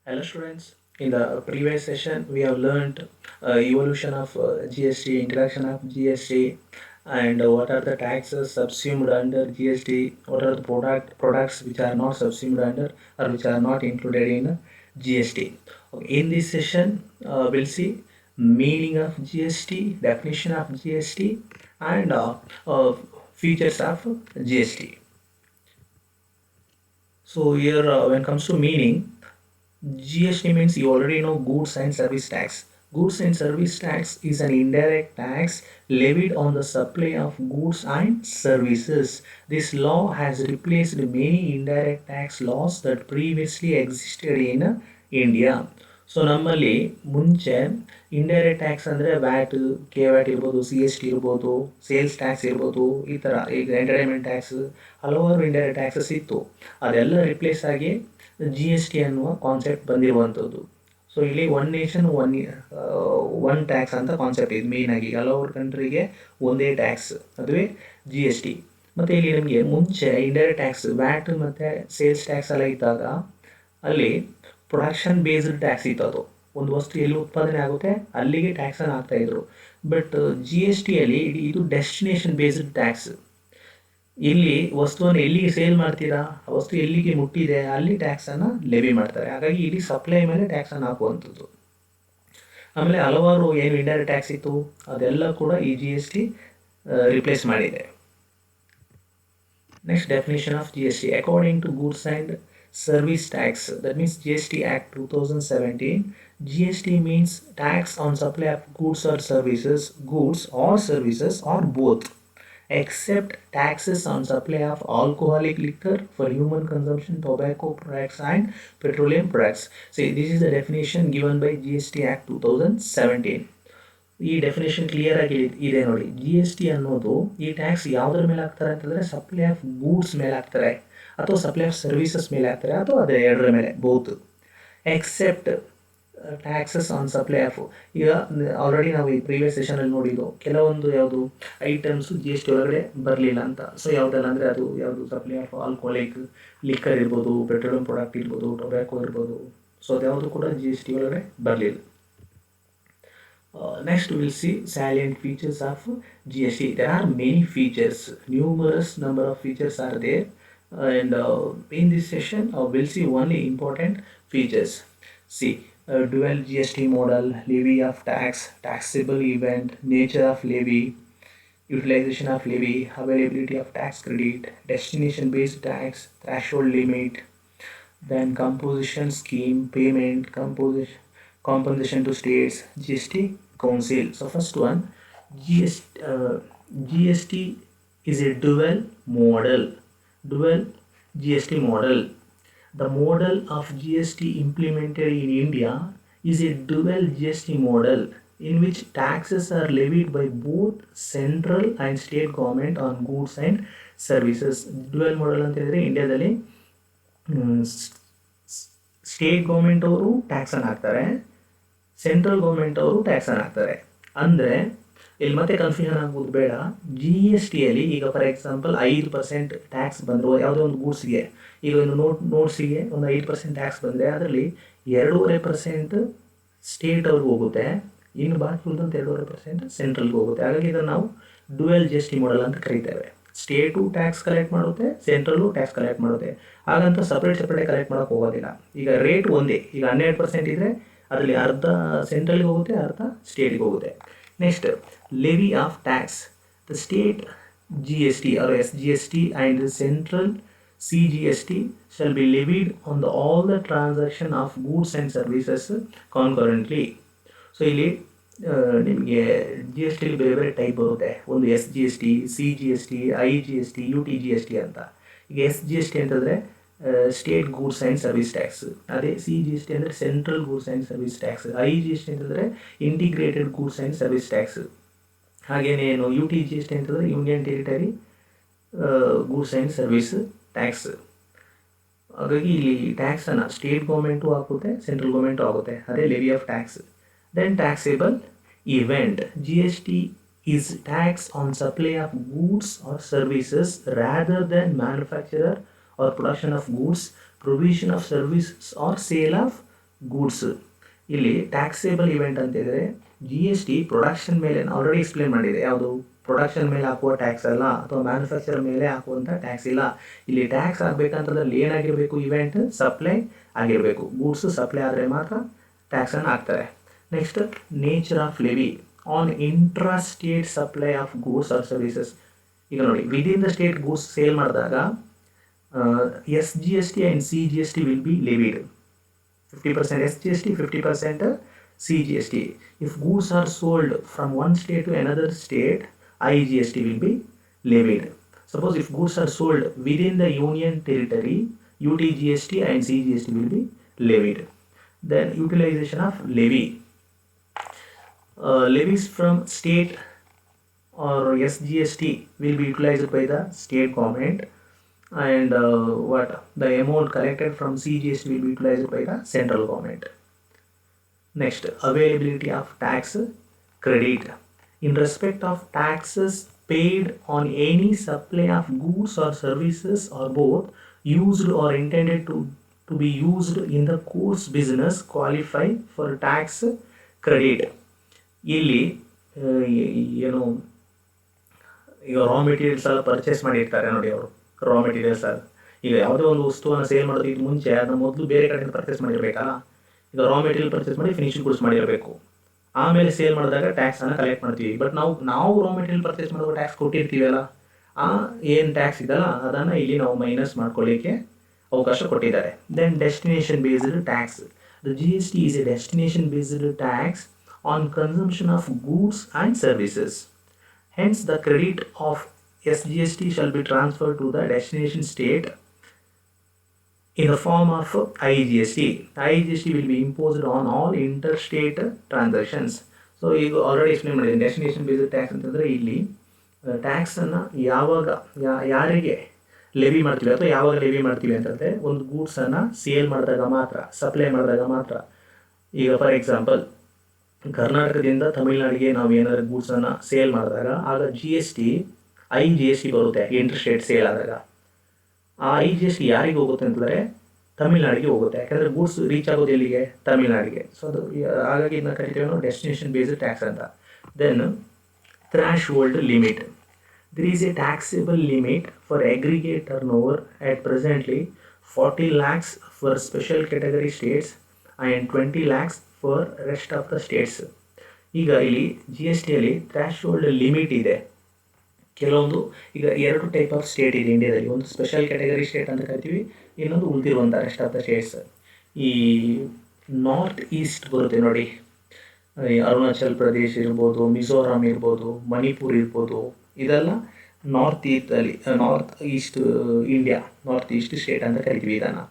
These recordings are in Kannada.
Hello students, in the previous session we have learned evolution of GST, introduction of GST, and what are the taxes subsumed under GST, what are the products which are not subsumed under or which are not included in GST. Okay, in this session we'll see meaning of GST, definition of GST, and features of GST. So here when it comes to meaning, GST means you already know goods and service tax. Goods and service tax is an indirect tax levied on the supply of goods and services. This law has replaced many indirect tax laws that previously existed in India. So ನಮ್ಮಲ್ಲಿ ಮುಂಚೆ ಇಂಡೈರೆಕ್ಟ್ ಟ್ಯಾಕ್ಸ್ ಅಂದರೆ ವ್ಯಾಟ್, ಕೆ ವ್ಯಾಟ್ ಇರ್ಬೋದು, ಸಿ ಎಸ್ ಟಿ ಇರ್ಬೋದು, ಸೇಲ್ಸ್ ಟ್ಯಾಕ್ಸ್ ಇರ್ಬೋದು, ಈ ಥರ ಈಗ ಎಂಟರ್ಟೈನ್ಮೆಂಟ್ ಟ್ಯಾಕ್ಸ್ ಹಲವಾರು ಇಂಡೈರೆಕ್ಟ್ ಟ್ಯಾಕ್ಸಸ್ ಇತ್ತು. ಅದೆಲ್ಲ ರಿಪ್ಲೇಸ್ ಆಗಿ ಜಿ ಎಸ್ ಟಿ ಅನ್ನುವ ಕಾನ್ಸೆಪ್ಟ್ ಬಂದಿರುವಂಥದ್ದು. ಸೊ ಇಲ್ಲಿ ಒನ್ ನೇಷನ್ ಒನ್ ಟ್ಯಾಕ್ಸ್ ಅಂತ ಕಾನ್ಸೆಪ್ಟ್ ಇದು ಮೇಯ್ನಾಗಿ ಹಲವಾರು ಕಂಟ್ರಿಗೆ ಒಂದೇ ಟ್ಯಾಕ್ಸ್, ಅದುವೇ ಜಿ ಎಸ್ ಟಿ. ಮತ್ತು ಇಲ್ಲಿ ನಮಗೆ ಮುಂಚೆ ಇಂಡೈರೆಕ್ಟ್ ಟ್ಯಾಕ್ಸ್ ವ್ಯಾಟ್ ಮತ್ತು ಸೇಲ್ಸ್ ಟ್ಯಾಕ್ಸ್ ಎಲ್ಲ ಇದ್ದಾಗ ಅಲ್ಲಿ ಪ್ರೊಡಕ್ಷನ್ ಬೇಸ್ಡ್ ಟ್ಯಾಕ್ಸ್ ಇತ್ತು. ಅದು ಒಂದು ವಸ್ತು ಎಲ್ಲಿ ಉತ್ಪಾದನೆ ಆಗುತ್ತೆ ಅಲ್ಲಿಗೆ ಟ್ಯಾಕ್ಸನ್ನು ಹಾಕ್ತಾಯಿದ್ರು. ಬಟ್ ಜಿ ಎಸ್ ಟಿಯಲ್ಲಿ ಇದು ಡೆಸ್ಟಿನೇಷನ್ ಬೇಸ್ಡ್ ಟ್ಯಾಕ್ಸ್. ಇಲ್ಲಿ ವಸ್ತುವನ್ನು ಎಲ್ಲಿಗೆ ಸೇಲ್ ಮಾಡ್ತೀರಾ, ಆ ವಸ್ತು ಎಲ್ಲಿಗೆ ಮುಟ್ಟಿದೆ ಅಲ್ಲಿ ಟ್ಯಾಕ್ಸನ್ನು ಲೆವಿ ಮಾಡ್ತಾರೆ. ಹಾಗಾಗಿ ಇಲ್ಲಿ ಸಪ್ಲೈ ಮೇಲೆ ಟ್ಯಾಕ್ಸನ್ನು ಹಾಕುವಂಥದ್ದು. ಆಮೇಲೆ ಹಲವಾರು ಏನು ಇಂಡೈರೆಕ್ಟ್ ಟ್ಯಾಕ್ಸ್ ಇತ್ತು ಅದೆಲ್ಲ ಕೂಡ ಈ ಜಿ ಎಸ್ ಟಿ ರಿಪ್ಲೇಸ್ ಮಾಡಿದೆ. Next definition of G S T according to goods and service tax, that means GST Act 2017. GST means tax on supply of goods or services or both, except taxes on supply of alcoholic liquor for human consumption, tobacco products and petroleum products. See, this is the definition given by GST Act 2017. ಈ ಡೆಫಿನೇಷನ್ ಕ್ಲಿಯರ್ ಆಗಿ ಇದೆ ನೋಡಿ. ಜಿ ಎಸ್ ಟಿ ಅನ್ನೋದು ಈ ಟ್ಯಾಕ್ಸ್ ಯಾವುದ್ರ ಮೇಲೆ ಹಾಕ್ತಾರೆ ಅಂತಂದರೆ ಸಪ್ಲೈ ಆಫ್ ಗೂಡ್ಸ್ ಮೇಲೆ ಹಾಕ್ತಾರೆ, ಅಥವಾ ಸಪ್ಲೈ ಆಫ್ ಸರ್ವಿಸಸ್ ಮೇಲೆ ಹಾಕ್ತಾರೆ, ಅಥವಾ ಅದೇ ಎರಡರ ಮೇಲೆ both. Except taxes on supply of, ಈಗ ಆಲ್ರೆಡಿ ನಾವು ಈ ಪ್ರೀವಿಯಸ್ ಸೆಷನಲ್ಲಿ ನೋಡಿದ್ದು ಕೆಲವೊಂದು ಯಾವುದು ಐಟಮ್ಸು ಜಿ ಎಸ್ ಟಿ ಒಳಗಡೆ ಬರಲಿಲ್ಲ ಅಂತ. ಸೊ ಯಾವುದೆಲ್ಲ ಅಂದರೆ ಅದು ಯಾವುದು ಸಪ್ಲೈ ಆಫ್ ಆಲ್ಕೋಹಾಲಿಕ್ ಲಿಕ್ಕರ್ ಇರ್ಬೋದು, ಪೆಟ್ರೋಲಿಯಂ ಪ್ರಾಡಕ್ಟ್ ಇರ್ಬೋದು, ಟೊಬ್ಯಾಕೋ ಇರ್ಬೋದು. ಸೊ ಅದ್ಯಾವುದು ಕೂಡ ಜಿ ಎಸ್ ಟಿ ಒಳಗಡೆ ಬರಲಿಲ್ಲ. Next we will see salient features of GST. There are many features, numerous number of features are there, and in this session we'll see only important features. See, dual GST model, levy of tax, taxable event, nature of levy, utilization of levy, availability of tax credit, destination based tax, threshold limit, then composition scheme, payment, compensation to states, GST Council. So first one, GST is a dual GST model. The model of GST implemented in India is a dual GST model in which taxes are levied by both central and state government on goods and services. Dual model ಅಂತ ಹೇಳಿದ್ರೆ ಇಂಡಿಯಾದಲ್ಲಿ ಸ್ಟೇಟ್ ಗೌರ್ಮೆಂಟ್ ಅವರು ಟ್ಯಾಕ್ಸನ್ನು ಹಾಕ್ತಾರೆ, ಸೆಂಟ್ರಲ್ ಗೌರ್ಮೆಂಟ್ ಅವರು ಟ್ಯಾಕ್ಸನ್ನು ಹಾಕ್ತಾರೆ. ಅಂದರೆ ಇಲ್ಲಿ ಮತ್ತೆ ಕನ್ಫ್ಯೂಷನ್ ಆಗೋದು ಬೇಡ. ಜಿ ಎಸ್ ಟಿಯಲ್ಲಿ ಈಗ ಫಾರ್ ಎಕ್ಸಾಂಪಲ್ 5% ಟ್ಯಾಕ್ಸ್ ಬಂದರು ಯಾವುದೋ ಒಂದು ಗೂಡ್ಸ್ಗೆ, ಈಗ ಒಂದು ನೋಟ್ಸಿಗೆ ಒಂದು 5% ಟ್ಯಾಕ್ಸ್ ಬಂದರೆ ಅದರಲ್ಲಿ 2.5% ಸ್ಟೇಟ್ ಅವ್ರಿಗೆ ಹೋಗುತ್ತೆ, ಇನ್ನು ಬಾಕಿ ಉಳಿದಂಥ 2.5% ಸೆಂಟ್ರಲ್ಗೆ ಹೋಗುತ್ತೆ. ಹಾಗಾಗಿ ಇದನ್ನು ನಾವು dual G S T model ಅಂತ ಕರೀತೇವೆ. ಸ್ಟೇಟು ಟ್ಯಾಕ್ಸ್ ಕಲೆಕ್ಟ್ ಮಾಡುತ್ತೆ, ಸೆಂಟ್ರಲ್ಲು ಟ್ಯಾಕ್ಸ್ ಕಲೆಕ್ಟ್ ಮಾಡುತ್ತೆ. ಹಾಗಂತ ಸಪ್ರೇಟ್ ಕಲೆಕ್ಟ್ ಮಾಡೋಕ್ಕೆ ಹೋಗೋದಿಲ್ಲ. ಈಗ ರೇಟ್ ಒಂದೇ, ಈಗ 12% ಇದ್ದರೆ ಅದರಲ್ಲಿ ಅರ್ಧ ಸೆಂಟ್ರಲ್ಗೆ ಹೋಗುತ್ತೆ, ಅರ್ಧ ಸ್ಟೇಟ್ಗೆ ಹೋಗುತ್ತೆ. Next, levy of tax. The state G S T or S G S T and the central C G S T shall be levied on the all the transaction of goods and services concurrently. So ಇಲ್ಲಿ ನಿಮಗೆ ಜಿ ಎಸ್ ಟಿಲಿ ಬೇರೆ ಬೇರೆ ಟೈಪ್ ಬರುತ್ತೆ. ಒಂದು S G S T, C G S T, I G S T, U T G S T ಅಂತ. ಈಗ ಎಸ್ ಜಿ ಎಸ್ ಟಿ ಅಂತಂದರೆ state goods and service tax, ಅದೇ ಸಿ ಜಿ ಎಸ್ ಟಿ ಅಂದರೆ central goods and service tax, I G S T ಅಂತಂದರೆ integrated goods and service tax. ಹಾಗೇನೇನು U T G S T ಅಂತಂದರೆ union territory goods and service tax. ಹಾಗಾಗಿ ಇಲ್ಲಿ ಟ್ಯಾಕ್ಸನ್ನು ಸ್ಟೇಟ್ ಗೌರ್ಮೆಂಟು ಹಾಕುತ್ತೆ, ಸೆಂಟ್ರಲ್ ಗೌರ್ಮೆಂಟು ಆಗುತ್ತೆ, ಅದೇ levy of tax. Then taxable event. GST is tax on supply of goods or services rather than manufacturer or production of goods, provision of services or sale of goods. ಇಲ್ಲಿ ಟ್ಯಾಕ್ಸೇಬಲ್ ಇವೆಂಟ್ ಅಂತಿದ್ರೆ ಜಿ ಎಸ್ ಟಿ ಪ್ರೊಡಕ್ಷನ್ ಮೇಲೆ ಆಲ್ರೆಡಿ ಎಕ್ಸ್ಪ್ಲೇನ್ ಮಾಡಿದೆ, ಯಾವುದು ಪ್ರೊಡಕ್ಷನ್ ಮೇಲೆ ಹಾಕುವ ಟ್ಯಾಕ್ಸ್ ಅಲ್ಲ ಅಥವಾ ಮ್ಯಾನುಫ್ಯಾಕ್ಚರ್ ಮೇಲೆ ಹಾಕುವಂಥ ಟ್ಯಾಕ್ಸ್ ಇಲ್ಲ. ಇಲ್ಲಿ ಟ್ಯಾಕ್ಸ್ ಆಗಬೇಕಂತಂದ್ರೆ ಏನಾಗಿರಬೇಕು, ಇವೆಂಟ್ ಸಪ್ಲೈ ಆಗಿರಬೇಕು. ಗೂಡ್ಸ್ ಸಪ್ಲೈ ಆದರೆ ಮಾತ್ರ ಟ್ಯಾಕ್ಸನ್ನು ಹಾಕ್ತಾರೆ. Next nature of levy on intra state supply of goods or services. ಈಗ ನೋಡಿ, within the state goods sale ಮಾಡಿದಾಗ S G S T and C G S T will be levied. 50% SGST, 50% CGST. If goods are sold from one state to another state, IGST will be levied. Suppose if goods are sold within the union territory, UTGST and CGST will be levied. Then utilization of levy. Levies from state or SGST will be utilized by the state government, and the amount collected from CGST will be utilized by the central government. Next, availability of tax credit. In respect of taxes paid on any supply of goods or services or both used or intended to be used in the course business qualify for tax credit. ಇಲ್ಲಿ ಏನು ಈಗ ರಾ ಮೆಟೀರಿಯಲ್ಸ್ ಎಲ್ಲ ಪರ್ಚೇಸ್ ಮಾಡಿರ್ತಾರೆ ನೋಡಿ ಅವರು, ರಾ ಮೆಟೀರಿಯಲ್ಸ್ ಅದು. ಈಗ ಯಾವುದೇ ಒಂದು ವಸ್ತುವನ್ನು ಸೇಲ್ ಮಾಡೋದಕ್ಕೆ ಮುಂಚೆ ಅದನ್ನ ಮೊದಲು ಬೇರೆ ಕಡೆಯಿಂದ ಪರ್ಚೇಸ್ ಮಾಡಿರಬೇಕಲ್ಲ. ಈಗ ರಾ ಮೆಟೀರಿಯಲ್ ಪರ್ಚೇಸ್ ಮಾಡಿ ಫಿನಿಶಿಂಗ್ ಗೂಡ್ಸ್ ಮಾಡಿರಬೇಕು, ಆಮೇಲೆ ಸೇಲ್ ಮಾಡಿದಾಗ ಟ್ಯಾಕ್ಸನ್ನು ಕಲೆಕ್ಟ್ ಮಾಡ್ತೀವಿ. ಬಟ್ ನಾವು ರಾ ಮೆಟೀರಿಯಲ್ ಪರ್ಚೇಸ್ ಮಾಡುವಾಗ ಟ್ಯಾಕ್ಸ್ ಕೊಟ್ಟಿರ್ತೀವಲ್ಲ, ಆ ಏನು ಟ್ಯಾಕ್ಸ್ ಇದಲ್ಲ ಅದನ್ನು ಇಲ್ಲಿ ನಾವು ಮೈನಸ್ ಮಾಡ್ಕೊಳ್ಳಿಕ್ಕೆ ಅವಕಾಶ ಕೊಟ್ಟಿದ್ದಾರೆ. Then destination based tax. The G S T is a destination based tax on consumption of goods and services. Hence, the credit of SGST shall be transferred to the destination state in the form of IGST. IGST will be imposed on all interstate transactions. So, ಈಗ ಆಲ್ರೆಡಿ ಎಕ್ಸ್ಪ್ಲೇನ್ ಮಾಡಿದ್ದೀನಿ. ಡೆಸ್ಟಿನೇಷನ್ ಬೇಸ್ಡ್ ಟ್ಯಾಕ್ಸ್ ಅಂತಂದರೆ ಇಲ್ಲಿ ಟ್ಯಾಕ್ಸನ್ನು ಯಾವಾಗ ಯಾರಿಗೆ ಲೆವಿ ಮಾಡ್ತೀವಿ ಅಥವಾ ಯಾವಾಗ ಲೆವಿ ಮಾಡ್ತೀವಿ ಅಂತಂದರೆ ಒಂದು ಗೂಡ್ಸನ್ನು ಸೇಲ್ ಮಾಡಿದಾಗ ಮಾತ್ರ, ಸಪ್ಲೈ ಮಾಡಿದಾಗ ಮಾತ್ರ. ಈಗ ಫಾರ್ ಎಕ್ಸಾಂಪಲ್ ಕರ್ನಾಟಕದಿಂದ ತಮಿಳ್ನಾಡಿಗೆ ನಾವು ಏನಾದರೂ ಗೂಡ್ಸನ್ನು ಸೇಲ್ ಮಾಡಿದಾಗ ಆಗ ಜಿ ಎಸ್ ಟಿ IGST ಬರುತ್ತೆ. ಇಂಟರ್ ಸ್ಟೇಟ್ ಸೇಲ್ ಆದಾಗ ಆ IGST ಯಾರಿಗೆ ಹೋಗುತ್ತೆ ಅಂತಂದರೆ ತಮಿಳ್ನಾಡಿಗೆ ಹೋಗುತ್ತೆ. ಯಾಕಂದರೆ ಗೂಡ್ಸ್ ರೀಚ್ ಆಗೋದು ಎಲ್ಲಿಗೆ, ತಮಿಳ್ನಾಡಿಗೆ. ಸೊ ಅದು ಹಾಗಾಗಿ ಇದನ್ನ ಕರಿತೀವಿ ನಾವು ಡೆಸ್ಟಿನೇಷನ್ ಬೇಸ್ಡ್ ಟ್ಯಾಕ್ಸ್ ಅಂತ. Then threshold limit. There is a taxable limit for aggregate turnover at presently 40 lakhs for special category states and 20 lakhs for rest of the states. ಈಗ ಇಲ್ಲಿ ಜಿ ಎಸ್ ಟಿಯಲ್ಲಿ ಥ್ರಾಶ್ ಹೋಲ್ಡ್ ಲಿಮಿಟ್ ಇದೆ. ಕೆಲವೊಂದು ಈಗ 2 ಟೈಪ್ ಆಫ್ ಸ್ಟೇಟ್ ಇದೆ ಇಂಡಿಯಾದಲ್ಲಿ. ಒಂದು ಸ್ಪೆಷಲ್ ಕ್ಯಾಟಗರಿ ಸ್ಟೇಟ್ ಅಂತ ಕರಿತೀವಿ, ಇನ್ನೊಂದು ಉಳಿದಿರುವಂಥ ರೆಸ್ಟ್ ಆಫ್ ದ ಸ್ಟೇಟ್ಸ್. ಈ ನಾರ್ತ್ ಈಸ್ಟ್ ಬರುತ್ತೆ ನೋಡಿ, ಅರುಣಾಚಲ್ ಪ್ರದೇಶ್ ಇರ್ಬೋದು, ಮಿಜೋರಾಂ ಇರ್ಬೋದು, ಮಣಿಪುರ್ ಇರ್ಬೋದು, ಇದೆಲ್ಲ north East India, north East state ಅಂತ ಕರಿತೀವಿ ಇದನ್ನು.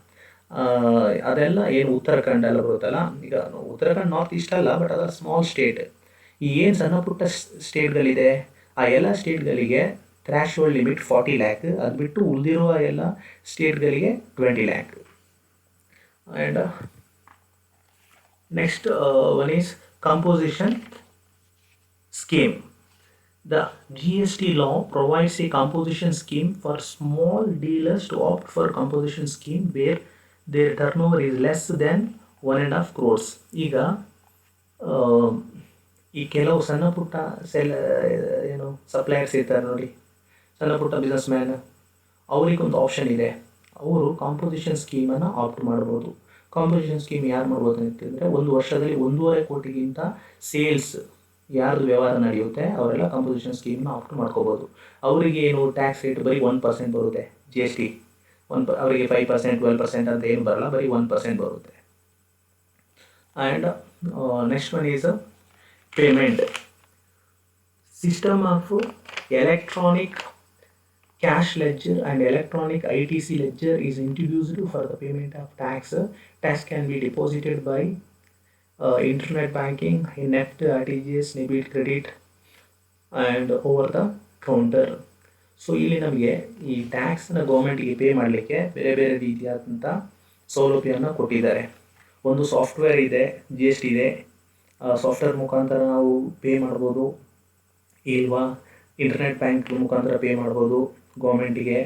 ಅದೆಲ್ಲ ಏನು ಉತ್ತರಾಖಂಡ ಎಲ್ಲ ಬರುತ್ತಲ್ಲ, ಈಗ ಉತ್ತರಾಖಂಡ್ ನಾರ್ತ್ ಈಸ್ಟ್ ಅಲ್ಲ, ಬಟ್ ಅದರ ಸ್ಮಾಲ್ ಸ್ಟೇಟ್. ಈ ಏನು ಸಣ್ಣ ಪುಟ್ಟ ಸ್ಟೇಟ್ಗಳಿದೆ ಆ ಎಲ್ಲ ಸ್ಟೇಟ್ಗಳಿಗೆ ಥ್ರಾಶ್ ಹೋಲ್ಡ್ ಲಿಮಿಟ್ 40 lakh. ಅದು ಬಿಟ್ಟು ಉಳಿದಿರುವ ಎಲ್ಲ ಸ್ಟೇಟ್ಗಳಿಗೆ 20 lakh. And next one is composition scheme. The GST law provides a composition scheme for small dealers to opt for composition scheme where their turnover is less than 1.5 crores. ಈಗ ಈ ಕೆಲವು ಸಣ್ಣ ಪುಟ್ಟ ಸಪ್ಲೈಯರ್ಸ್ ಇರ್ತಾರೆ ನೋಡಿ, ಸಣ್ಣ ಪುಟ್ಟ ಬಿಸ್ನೆಸ್ ಮ್ಯಾನ್, ಅವರಿಗೊಂದು ಆಪ್ಷನ್ ಇದೆ. ಅವರು ಕಾಂಪೋಸಿಷನ್ ಸ್ಕೀಮನ್ನು ಆಪ್ಟ್ ಮಾಡ್ಬೋದು. ಕಾಂಪೋಸಿಷನ್ ಸ್ಕೀಮ್ ಯಾರು ಮಾಡ್ಬೋದು ಅಂತಂದರೆ, ಒಂದು ವರ್ಷದಲ್ಲಿ 1.5 ಕೋಟಿಗಿಂತ ಸೇಲ್ಸ್ ಯಾರ್ದು ವ್ಯವಹಾರ ನಡೆಯುತ್ತೆ ಅವರೆಲ್ಲ ಕಾಂಪೋಸಿಷನ್ ಸ್ಕೀಮ್ನ ಆಪ್ಟ್ ಮಾಡ್ಕೋಬೋದು. ಅವರಿಗೆ ಏನು ಟ್ಯಾಕ್ಸ್ ರೇಟ್ ಬರೀ 1% ಬರುತ್ತೆ. ಜಿ ಎಸ್ ಟಿ ಅವರಿಗೆ 5%, 12% ಅಂತ ಏನು ಬರಲ್ಲ, ಬರೀ 1% ಬರುತ್ತೆ. And next one is payment system of electronic cash ledger and electronic ITC ledger is introduced for the payment of tax. Tax can be deposited by internet banking, NEFT, RTGS, debit, credit and over the counter. So ಇಲ್ಲಿ ನಮಗೆ ಈ ಟ್ಯಾಕ್ಸ್ನ ಗೌರ್ಮೆಂಟ್ಗೆ ಪೇ ಮಾಡಲಿಕ್ಕೆ ಬೇರೆ ಬೇರೆ ರೀತಿಯಾದಂಥ ಸೌಲಭ್ಯವನ್ನು ಕೊಟ್ಟಿದ್ದಾರೆ. ಒಂದು ಸಾಫ್ಟ್ವೇರ್ ಇದೆ, ಜಿ ಎಸ್ ಟಿ ಇದೆ. ಸಾಫ್ಟ್ವೇರ್ ಮುಖಾಂತರ ನಾವು ಪೇ ಮಾಡ್ಬೋದು, ಇಲ್ವಾ ಇಂಟರ್ನೆಟ್ ಬ್ಯಾಂಕ್ ಮುಖಾಂತರ ಪೇ ಮಾಡ್ಬೋದು, ಗೌರ್ಮೆಂಟಿಗೆ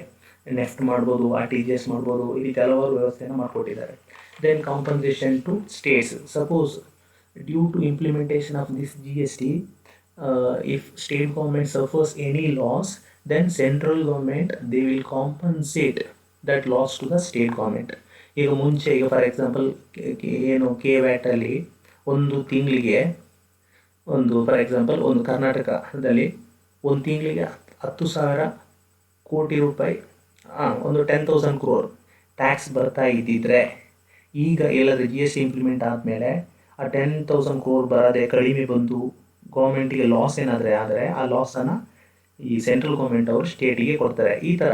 ನೆಫ್ಟ್ ಮಾಡ್ಬೋದು, RTGS ಮಾಡ್ಬೋದು. ಈ ರೀತಿ ಹಲವಾರು ವ್ಯವಸ್ಥೆಯನ್ನು ಮಾಡಿಕೊಟ್ಟಿದ್ದಾರೆ. then compensation to states. Suppose due to implementation of this GST, if state government suffers any loss, then central government they will compensate that loss to the state government. ಈಗ ಮುಂಚೆ ಈಗ ಫಾರ್ ಎಕ್ಸಾಂಪಲ್ ಏನು ಕೆ ವ್ಯಾಟಲ್ಲಿ ಒಂದು ತಿಂಗಳಿಗೆ ಒಂದು ಫಾರ್ ಎಕ್ಸಾಂಪಲ್ ಒಂದು ಕರ್ನಾಟಕದಲ್ಲಿ ಒಂದು ತಿಂಗಳಿಗೆ 10,000 ಕೋಟಿ ರೂಪಾಯಿ ಒಂದು 10,000 crore ಟ್ಯಾಕ್ಸ್ ಬರ್ತಾ ಇದ್ದಿದ್ರೆ, ಈಗ ಎಲ್ಲಾದರೂ GST ಇಂಪ್ಲಿಮೆಂಟ್ ಆದಮೇಲೆ ಆ 10,000 crore ಬರೋದೇ ಕಡಿಮೆ ಬಂದು ಗೌರ್ಮೆಂಟಿಗೆ ಲಾಸ್ ಏನಾದರೆ ಆದರೆ ಆ ಲಾಸನ್ನು ಈ ಸೆಂಟ್ರಲ್ ಗೌರ್ಮೆಂಟ್ ಅವರು ಸ್ಟೇಟಿಗೆ ಕೊಡ್ತಾರೆ. ಈ ಥರ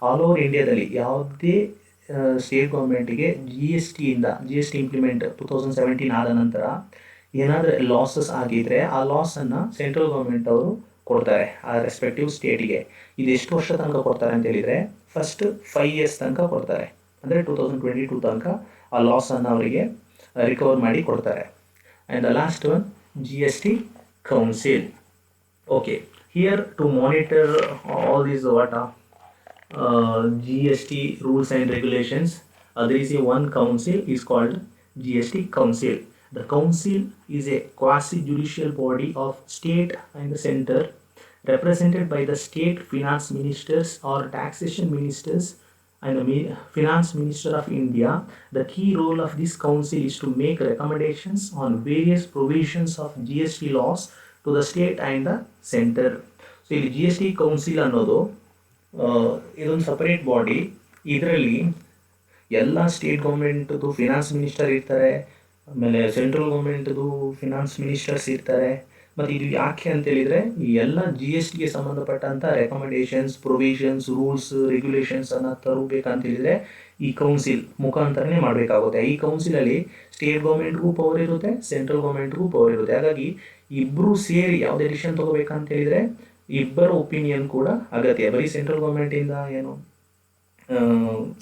ಆಲ್ ಓವರ್ ಇಂಡಿಯಾದಲ್ಲಿ ಯಾವುದೇ ಸ್ಟೇಟ್ ಗೌರ್ಮೆಂಟಿಗೆ GST ಇಂಪ್ಲಿಮೆಂಟ್ 2017 ಆದ ನಂತರ ಏನಾದರೂ ಲಾಸಸ್ ಆಗಿದ್ದರೆ ಆ ಲಾಸನ್ನು ಸೆಂಟ್ರಲ್ ಗೌರ್ಮೆಂಟ್ ಅವರು ಕೊಡ್ತಾರೆ ಆ ರೆಸ್ಪೆಕ್ಟಿವ್ ಸ್ಟೇಟಿಗೆ. ಇದು ಎಷ್ಟು ವರ್ಷ ತನಕ ಕೊಡ್ತಾರೆ ಅಂತ ಹೇಳಿದರೆ, ಫಸ್ಟ್ 5 years ತನಕ ಕೊಡ್ತಾರೆ. ಅಂದರೆ 2022 ತನಕ ಆ ಲಾಸನ್ನು ಅವರಿಗೆ ರಿಕವರ್ ಮಾಡಿ ಕೊಡ್ತಾರೆ. And the last one GST council. Okay, here to monitor all these GST rules and regulations, there is one council is called GST Council. The council is a quasi-judicial body of state and the center, represented by the state finance ministers or taxation ministers and the finance minister of India. The key role of this council is to make recommendations on various provisions of GST laws to the state and the center. So ಇಲ್ಲಿ GST ಕೌನ್ಸಿಲ್ ಅನ್ನೋದು ಇದೊಂದು ಸಪರೇಟ್ ಬಾಡಿ. ಇದರಲ್ಲಿ ಎಲ್ಲ ಸ್ಟೇಟ್ ಗೌರ್ಮೆಂಟ್ದು ಫಿನಾನ್ಸ್ ಮಿನಿಸ್ಟರ್ ಇರ್ತಾರೆ, ಆಮೇಲೆ ಸೆಂಟ್ರಲ್ ಗೌರ್ಮೆಂಟ್ದು ಫಿನಾನ್ಸ್ ಮಿನಿಸ್ಟರ್ಸ್ ಇರ್ತಾರೆ. ಮತ್ತು ಇದು ಯಾಕೆ ಅಂತೇಳಿದರೆ, ಈ ಎಲ್ಲ GSTಗೆ ಸಂಬಂಧಪಟ್ಟಂಥ ರೆಕಮೆಂಡೇಷನ್ಸ್, ಪ್ರೊವಿಷನ್ಸ್, ರೂಲ್ಸ್, ರೆಗ್ಯುಲೇಷನ್ಸನ್ನು ತರಬೇಕಂತೇಳಿದರೆ ಈ ಕೌನ್ಸಿಲ್ ಮುಖಾಂತರನೇ ಮಾಡಬೇಕಾಗುತ್ತೆ. ಈ ಕೌನ್ಸಿಲಲ್ಲಿ ಸ್ಟೇಟ್ ಗೌರ್ಮೆಂಟ್ಗೂ ಪವರ್ ಇರುತ್ತೆ, ಸೆಂಟ್ರಲ್ ಗೌರ್ಮೆಂಟ್ಗೂ ಪವರ್ ಇರುತ್ತೆ. ಹಾಗಾಗಿ ಇಬ್ಬರು ಸೇರಿ ಯಾವುದೇ ಡಿಸಿಷನ್ ತೊಗೋಬೇಕಂತೇಳಿದರೆ ಇಬ್ಬರ ಒಪಿನಿಯನ್ ಕೂಡ ಅಗತ್ಯ. ಬರೀ ಸೆಂಟ್ರಲ್ ಗೌರ್ಮೆಂಟಿಂದ ಏನು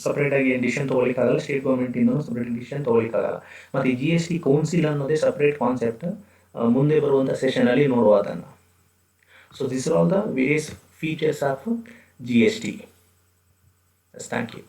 ಸಪ್ರೇಟಾಗಿ ಏನು ಡಿಸಿಷನ್ ತೊಗೊಳಿಕ್ಕಾಗಲ್ಲ, ಸ್ಟೇಟ್ ಗೌರ್ಮೆಂಟಿಂದನೂ ಸಪ್ರೇಟ್ ಡಿಸಿಷನ್ ತೊಗೊಳಿಕ್ಕಾಗಲ್ಲ. ಮತ್ತು ಈ GST ಕೌನ್ಸಿಲ್ ಅನ್ನೋದೇ ಸಪ್ರೇಟ್ ಕಾನ್ಸೆಪ್ಟ್. ಮುಂದೆ ಬರುವಂಥ ಸೆಷನಲ್ಲಿ ನೋಡುವ ಅದನ್ನು. So this are all the various features of GST. Thank you.